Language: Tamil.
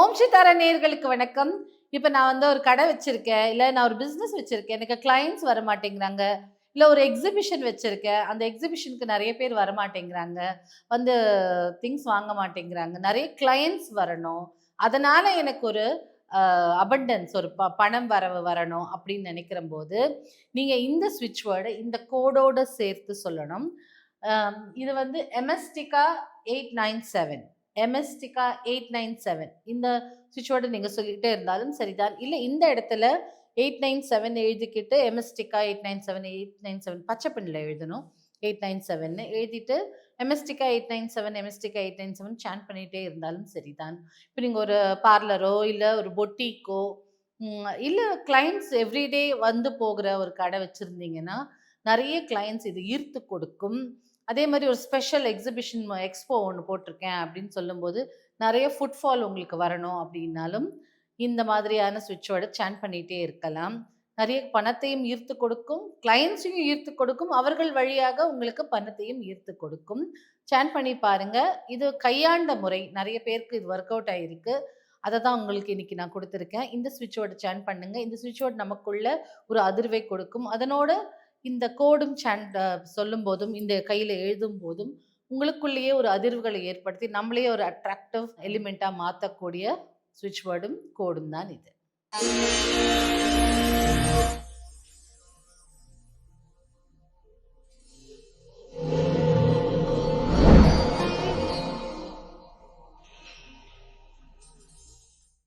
ஓம் சித்தாரா நேயர்களுக்கு வணக்கம். இப்போ நான் வந்து ஒரு கடை வச்சிருக்கேன், இல்லை நான் ஒரு பிஸ்னஸ் வச்சிருக்கேன், எனக்கு கிளைண்ட்ஸ் வர மாட்டேங்கிறாங்க, இல்லை ஒரு எக்ஸிபிஷன் வச்சிருக்கேன், அந்த எக்ஸிபிஷனுக்கு நிறைய பேர் வர மாட்டேங்கிறாங்க, வந்து திங்ஸ் வாங்க மாட்டேங்கிறாங்க, நிறைய கிளைண்ட்ஸ் வரணும், அதனால எனக்கு ஒரு அபண்டன்ஸ் ஒரு பணம் வரணும் அப்படின்னு நினைக்கிற போது நீங்கள் இந்த ஸ்விட்ச் வேர்டை இந்த கோடோட சேர்த்து சொல்லணும். இது வந்து எம்எஸ்டிகா 897 எம்எஸ்டிகா 897 இந்த சுவிட்ச் வேர்டை நீங்கள் சொல்லிகிட்டே இருந்தாலும் சரிதான். இல்லை இந்த இடத்துல 897 எழுதிக்கிட்டு எம்எஸ்டிகா 897 பச்சை பெண்ணில் எழுதணும். 897 எழுதிட்டு எம்எஸ்டிகா 897 எம்எஸ்டிகா 897 சேன் பண்ணிகிட்டே இருந்தாலும் சரிதான். இப்போ நீங்கள் ஒரு பார்லரோ இல்லை ஒரு பொட்டிக்கோ இல்லை கிளைண்ட்ஸ் எவ்ரிடே வந்து போகிற ஒரு கடை வச்சுருந்தீங்கன்னா நிறைய கிளைண்ட்ஸ் இது ஈர்த்து கொடுக்கும். அதே மாதிரி ஒரு ஸ்பெஷல் எக்ஸிபிஷன் எக்ஸ்போ ஒன்று போட்டிருக்கேன் அப்படின்னு சொல்லும்போது நிறைய ஃபுட்ஃபால் உங்களுக்கு வரணும் அப்படின்னாலும் இந்த மாதிரியான சுவிட்சோட சேன் பண்ணிகிட்டே இருக்கலாம். நிறைய பணத்தையும் ஈர்த்து கொடுக்கும், கிளைண்ட்ஸையும் ஈர்த்து கொடுக்கும், அவர்கள் வழியாக உங்களுக்கு பணத்தையும் ஈர்த்து கொடுக்கும். சேன் பண்ணி பாருங்க. இது கையாண்ட முறை, நிறைய பேருக்கு இது ஒர்க் அவுட் ஆகிருக்கு. அதை தான் உங்களுக்கு இன்னைக்கு நான் கொடுத்துருக்கேன். இந்த சுவிட்சோட சேன் பண்ணுங்க. இந்த சுவிட்சோட நமக்குள்ள ஒரு அதிர்வை கொடுக்கும். அதனோட இந்த கோடும் சொல்லும் போதும் இந்த கையில் எழுதும் போதும் உங்களுக்குள்ளேயே ஒரு அதிர்வுகளை ஏற்படுத்தி நம்மளே ஒரு அட்ராக்டிவ் எலிமெண்ட்டாக மாற்றக்கூடிய சுவிட்ச் வேர்டும் கோடும் தான் இது.